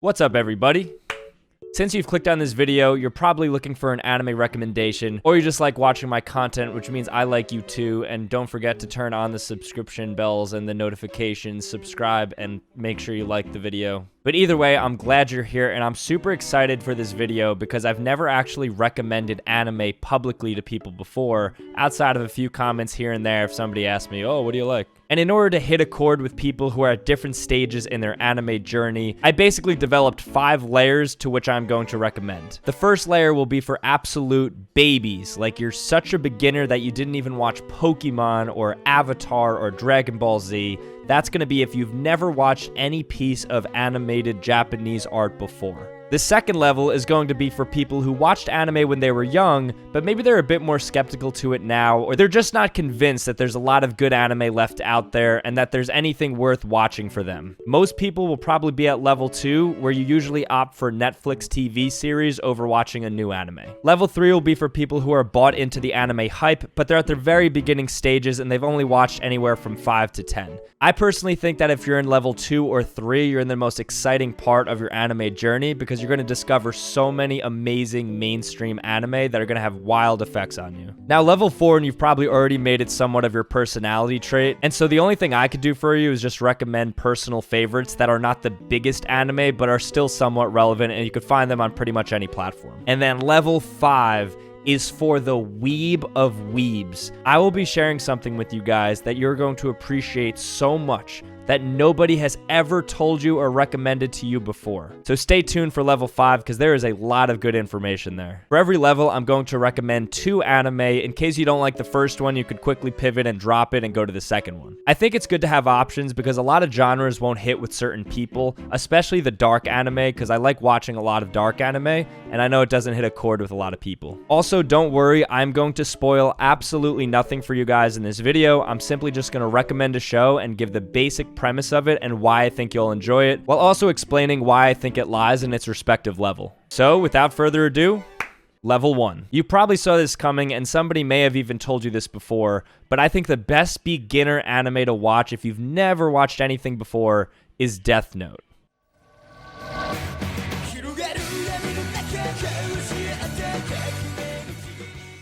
What's up, everybody? Since you've clicked on this video, you're probably looking for an anime recommendation, or you just like watching my content, which means I like you too. And don't forget to turn on the subscription bells and the notifications, subscribe, and make sure you like the video. But either way, I'm glad you're here, and I'm super excited for this video because I've never actually recommended anime publicly to people before, outside of a few comments here and there if somebody asked me, oh, what do you like? And in order to hit a chord with people who are at different stages in their anime journey, I basically developed 5 layers to which I'm going to recommend. The first layer will be for absolute babies, like you're such a beginner that you didn't even watch Pokemon or Avatar or Dragon Ball Z. That's going to be if you've never watched any piece of animated Japanese art before. The second level is going to be for people who watched anime when they were young, but maybe they're a bit more skeptical to it now, or they're just not convinced that there's a lot of good anime left out there and that there's anything worth watching for them. Most people will probably be at level 2, where you usually opt for Netflix TV series over watching a new anime. Level 3 will be for people who are bought into the anime hype, but they're at their very beginning stages and they've only watched anywhere from 5 to 10. I personally think that if you're in level 2 or 3, you're in the most exciting part of your anime journey because you're going to discover so many amazing mainstream anime that are going to have wild effects on you. Now, level 4, and you've probably already made it somewhat of your personality trait, and so the only thing I could do for you is just recommend personal favorites that are not the biggest anime, but are still somewhat relevant, and you could find them on pretty much any platform. And then level 5 is for the weeb of weebs. I will be sharing something with you guys that you're going to appreciate so much that nobody has ever told you or recommended to you before. So stay tuned for level 5 because there is a lot of good information there. For every level, I'm going to recommend 2 anime. In case you don't like the first one, you could quickly pivot and drop it and go to the second one. I think it's good to have options because a lot of genres won't hit with certain people, especially the dark anime, because I like watching a lot of dark anime, and I know it doesn't hit a chord with a lot of people. Also, don't worry, I'm going to spoil absolutely nothing for you guys in this video. I'm simply just going to recommend a show and give the basic premise of it and why I think you'll enjoy it, while also explaining why I think it lies in its respective level. So, without further ado, level 1. You probably saw this coming, and somebody may have even told you this before, but I think the best beginner anime to watch if you've never watched anything before is Death Note.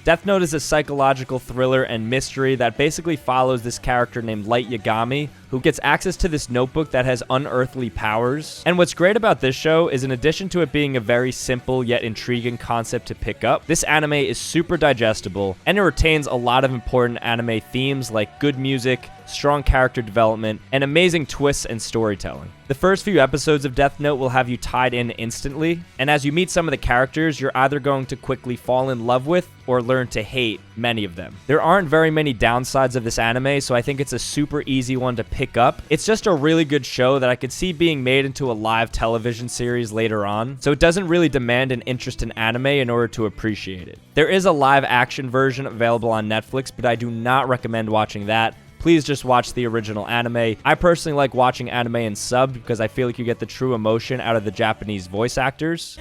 Death Note is a psychological thriller and mystery that basically follows this character named Light Yagami, who gets access to this notebook that has unearthly powers. And what's great about this show is, in addition to it being a very simple yet intriguing concept to pick up, this anime is super digestible, and it retains a lot of important anime themes like good music, strong character development, and amazing twists and storytelling. The first few episodes of Death Note will have you tied in instantly, and as you meet some of the characters, you're either going to quickly fall in love with or learn to hate many of them. There aren't very many downsides of this anime, so I think it's a super easy one to pick up. It's just a really good show that I could see being made into a live television series later on, so it doesn't really demand an interest in anime in order to appreciate it. There is a live action version available on Netflix, but I do not recommend watching that. Please just watch the original anime. I personally like watching anime in sub because I feel like you get the true emotion out of the Japanese voice actors.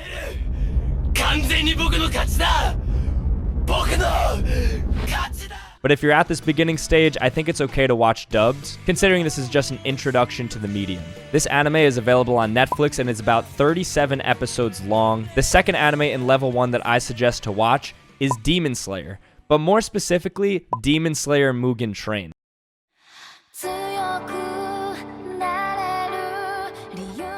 But if you're at this beginning stage, I think it's okay to watch dubbed, considering this is just an introduction to the medium. This anime is available on Netflix and it's about 37 episodes long. The second anime in level 1 that I suggest to watch is Demon Slayer, but more specifically, Demon Slayer Mugen Train.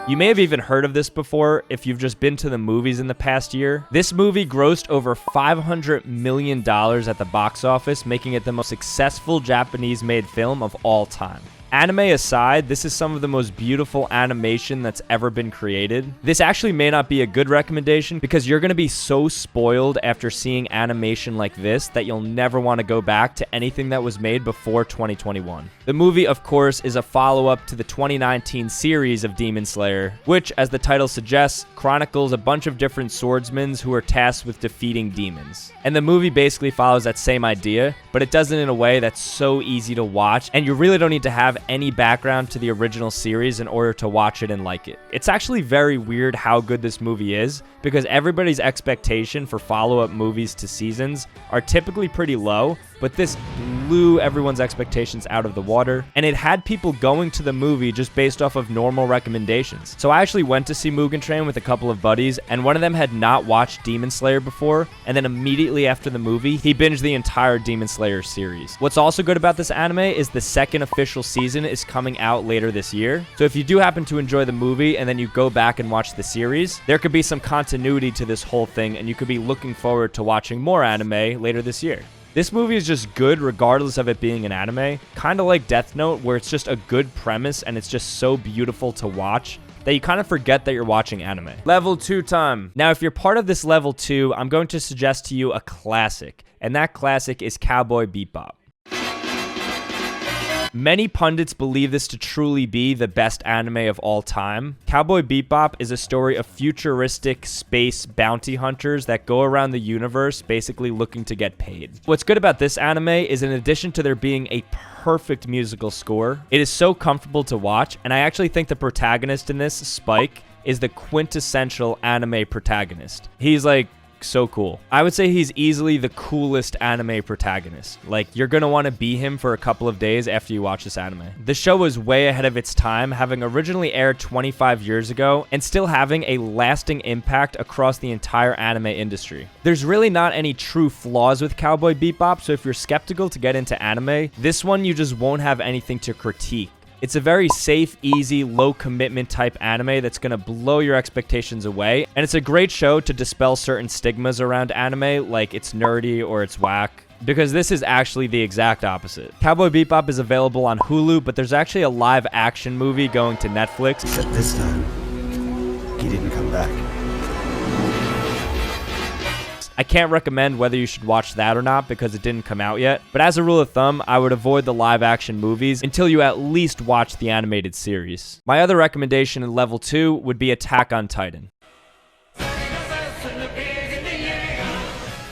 You may have even heard of this before if you've just been to the movies in the past year. This movie grossed over $500 million at the box office, making it the most successful Japanese-made film of all time. Anime aside, this is some of the most beautiful animation that's ever been created. This actually may not be a good recommendation because you're going to be so spoiled after seeing animation like this that you'll never want to go back to anything that was made before 2021. The movie, of course, is a follow-up to the 2019 series of Demon Slayer, which, as the title suggests, chronicles a bunch of different swordsmen who are tasked with defeating demons. And the movie basically follows that same idea, but it does it in a way that's so easy to watch, and you really don't need to have any background to the original series in order to watch it and like it. It's actually very weird how good this movie is, because everybody's expectation for follow-up movies to seasons are typically pretty low, but this blew everyone's expectations out of the water, and it had people going to the movie just based off of normal recommendations. So I actually went to see Mugen Train with a couple of buddies, and one of them had not watched Demon Slayer before, and then immediately after the movie, he binged the entire Demon Slayer series. What's also good about this anime is the second official season is coming out later this year. So if you do happen to enjoy the movie and then you go back and watch the series, there could be some continuity to this whole thing, and you could be looking forward to watching more anime later this year. This movie is just good regardless of it being an anime, kind of like Death Note, where it's just a good premise and it's just so beautiful to watch that you kind of forget that you're watching anime. Level 2 time. Now, if you're part of this level 2, I'm going to suggest to you a classic, and that classic is Cowboy Bebop. Many pundits believe this to truly be the best anime of all time. Cowboy Bebop is a story of futuristic space bounty hunters that go around the universe basically looking to get paid. What's good about this anime is, in addition to there being a perfect musical score, it is so comfortable to watch, and I actually think the protagonist in this, Spike, is the quintessential anime protagonist. He's like so cool. I would say he's easily the coolest anime protagonist. Like, you're gonna want to be him for a couple of days after you watch this anime. The show was way ahead of its time, having originally aired 25 years ago and still having a lasting impact across the entire anime industry. There's really not any true flaws with Cowboy Bebop, so if you're skeptical to get into anime, this one you just won't have anything to critique. It's a very safe, easy, low commitment type anime that's going to blow your expectations away. And it's a great show to dispel certain stigmas around anime, like it's nerdy or it's whack, because this is actually the exact opposite. Cowboy Bebop is available on Hulu, but there's actually a live action movie going to Netflix. Except this time, he didn't come back. I can't recommend whether you should watch that or not because it didn't come out yet, but as a rule of thumb, I would avoid the live action movies until you at least watch the animated series. My other recommendation in level 2 would be Attack on Titan.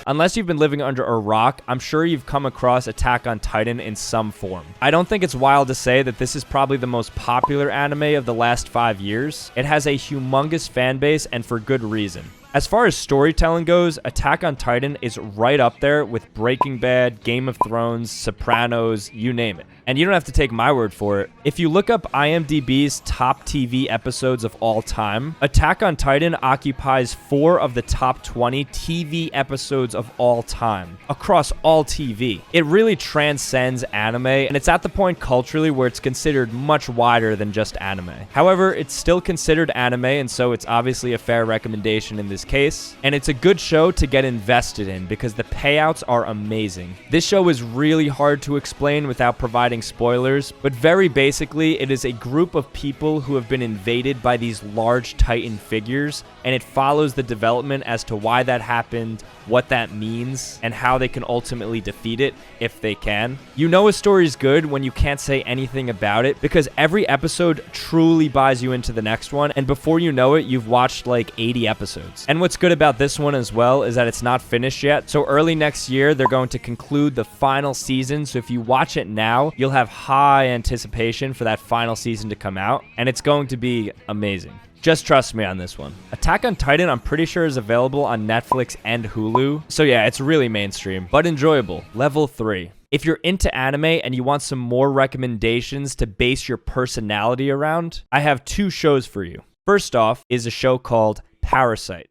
Unless you've been living under a rock, I'm sure you've come across Attack on Titan in some form. I don't think it's wild to say that this is probably the most popular anime of the last 5 years. It has a humongous fan base, and for good reason. As far as storytelling goes, Attack on Titan is right up there with Breaking Bad, Game of Thrones, Sopranos, you name it. And you don't have to take my word for it. If you look up IMDb's top TV episodes of all time, Attack on Titan occupies 4 of the top 20 TV episodes of all time, across all TV. It really transcends anime, and it's at the point culturally where it's considered much wider than just anime. However, it's still considered anime, and so it's obviously a fair recommendation in this case. And it's a good show to get invested in because the payouts are amazing. This show is really hard to explain without providing spoilers, but very basically, it is a group of people who have been invaded by these large Titan figures, and it follows the development as to why that happened, what that means, and how they can ultimately defeat it if they can. You know a story's good when you can't say anything about it because every episode truly buys you into the next one, and before you know it, you've watched like 80 episodes. And what's good about this one as well is that it's not finished yet, so early next year, they're going to conclude the final season, so if you watch it now, you'll have high anticipation for that final season to come out, and it's going to be amazing. Just trust me on this one. Attack on Titan, I'm pretty sure, is available on Netflix and Hulu. So yeah, it's really mainstream, but enjoyable. Level 3. If you're into anime and you want some more recommendations to base your personality around, I have 2 shows for you. First off is a show called Parasite.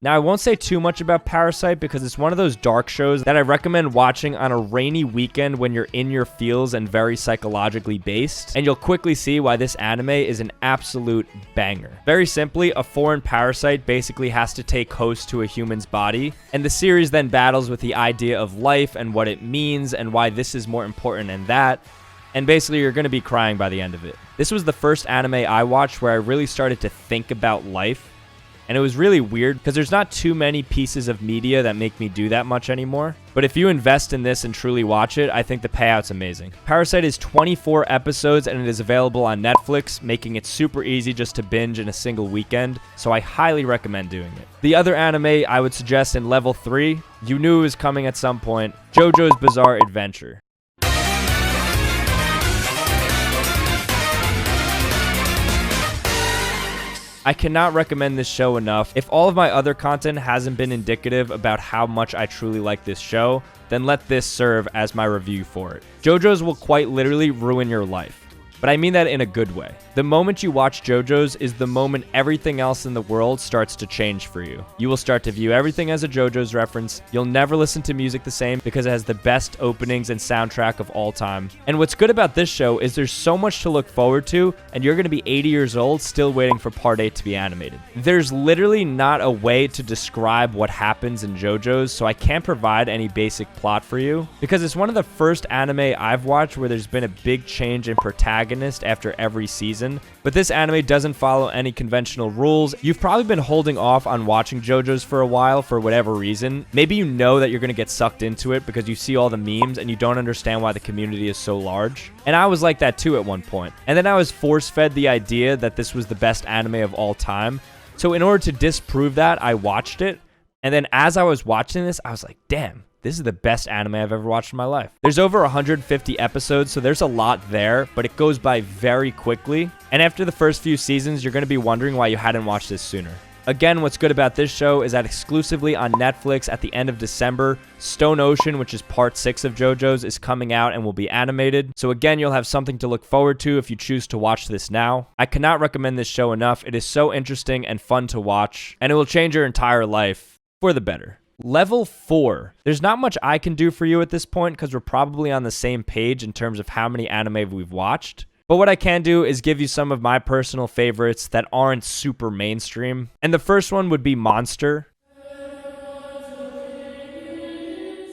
Now, I won't say too much about Parasite because it's one of those dark shows that I recommend watching on a rainy weekend when you're in your feels and very psychologically based, and you'll quickly see why this anime is an absolute banger. Very simply, a foreign parasite basically has to take host to a human's body, and the series then battles with the idea of life and what it means and why this is more important than that, and basically you're going to be crying by the end of it. This was the first anime I watched where I really started to think about life. And it was really weird because there's not too many pieces of media that make me do that much anymore. But if you invest in this and truly watch it, I think the payout's amazing. Parasite is 24 episodes and it is available on Netflix, making it super easy just to binge in a single weekend. So I highly recommend doing it. The other anime I would suggest in level 3, you knew it was coming at some point, JoJo's Bizarre Adventure. I cannot recommend this show enough. If all of my other content hasn't been indicative about how much I truly like this show, then let this serve as my review for it. JoJo's will quite literally ruin your life. But I mean that in a good way. The moment you watch JoJo's is the moment everything else in the world starts to change for you. You will start to view everything as a JoJo's reference. You'll never listen to music the same because it has the best openings and soundtrack of all time. And what's good about this show is there's so much to look forward to, and you're going to be 80 years old still waiting for Part 8 to be animated. There's literally not a way to describe what happens in JoJo's, so I can't provide any basic plot for you, because it's one of the first anime I've watched where there's been a big change in protagonist after every season, but this anime doesn't follow any conventional rules. You've probably been holding off on watching JoJo's for a while for whatever reason. Maybe you know that you're going to get sucked into it because you see all the memes and you don't understand why the community is so large. And I was like that too at one point. And then I was force-fed the idea that this was the best anime of all time. So in order to disprove that, I watched it. And then as I was watching this, I was like, damn, this is the best anime I've ever watched in my life. There's over 150 episodes, so there's a lot there, but it goes by very quickly. And after the first few seasons, you're going to be wondering why you hadn't watched this sooner. Again, what's good about this show is that exclusively on Netflix at the end of December, Stone Ocean, which is part 6 of JoJo's, is coming out and will be animated. So again, you'll have something to look forward to if you choose to watch this now. I cannot recommend this show enough. It is so interesting and fun to watch, and it will change your entire life for the better. Level 4. There's not much I can do for you at this point because we're probably on the same page in terms of how many anime we've watched. But what I can do is give you some of my personal favorites that aren't super mainstream. And the first one would be Monster.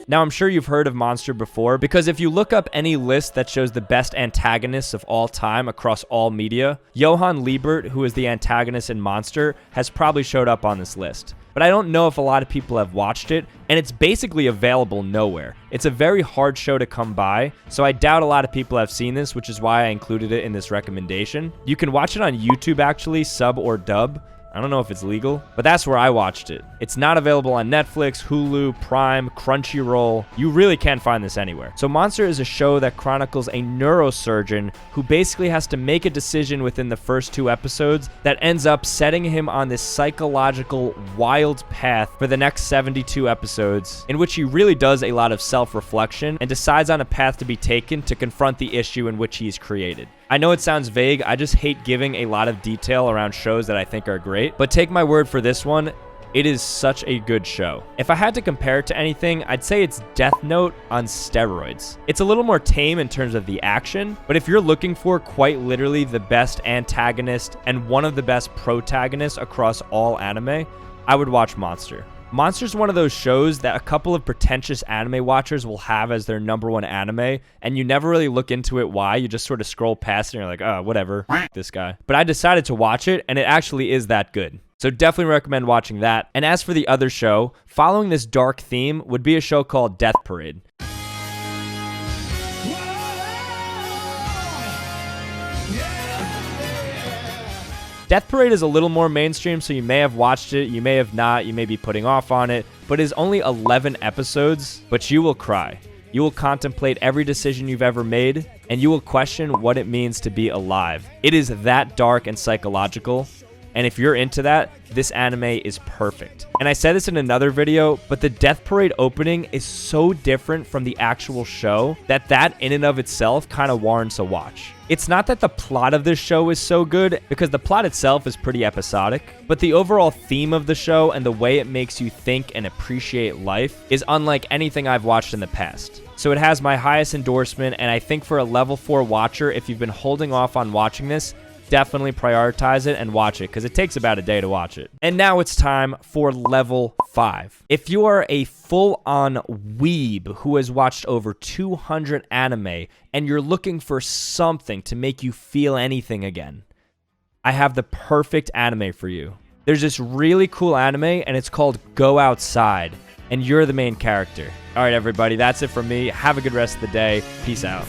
Now, I'm sure you've heard of Monster before, because if you look up any list that shows the best antagonists of all time across all media, Johann Liebert, who is the antagonist in Monster, has probably showed up on this list. But I don't know if a lot of people have watched it, and it's basically available nowhere. It's a very hard show to come by, so I doubt a lot of people have seen this, which is why I included it in this recommendation. You can watch it on YouTube actually, sub or dub. I don't know if it's legal, but that's where I watched it. It's not available on Netflix, Hulu, Prime, Crunchyroll. You really can't find this anywhere. So Monster is a show that chronicles a neurosurgeon who basically has to make a decision within the first 2 episodes that ends up setting him on this psychological wild path for the next 72 episodes, in which he really does a lot of self-reflection and decides on a path to be taken to confront the issue in which he's created. I know it sounds vague, I just hate giving a lot of detail around shows that I think are great, but take my word for this one, it is such a good show. If I had to compare it to anything, I'd say it's Death Note on steroids. It's a little more tame in terms of the action, but if you're looking for quite literally the best antagonist and one of the best protagonists across all anime, I would watch Monster. Monster's one of those shows that a couple of pretentious anime watchers will have as their #1 anime, and you never really look into it why. You just sort of scroll past it and you're like, oh, whatever, this guy. But I decided to watch it, and it actually is that good. So definitely recommend watching that. And as for the other show, following this dark theme would be a show called Death Parade. Death Parade is a little more mainstream, so you may have watched it, you may have not, you may be putting off on it, but it is only 11 episodes, but you will cry. You will contemplate every decision you've ever made, and you will question what it means to be alive. It is that dark and psychological, and if you're into that, this anime is perfect. And I said this in another video, but the Death Parade opening is so different from the actual show that in and of itself kind of warrants a watch. It's not that the plot of this show is so good, because the plot itself is pretty episodic, but the overall theme of the show and the way it makes you think and appreciate life is unlike anything I've watched in the past. So it has my highest endorsement, and I think for a level 4 watcher, if you've been holding off on watching this, definitely prioritize it and watch it, because it takes about a day to watch it. And now it's time for level 5. If you are a full-on weeb who has watched over 200 anime and you're looking for something to make you feel anything again, I have the perfect anime for you. There's this really cool anime, and it's called Go Outside, and you're the main character. All right, everybody, that's it from me. Have a good rest of the day. Peace out.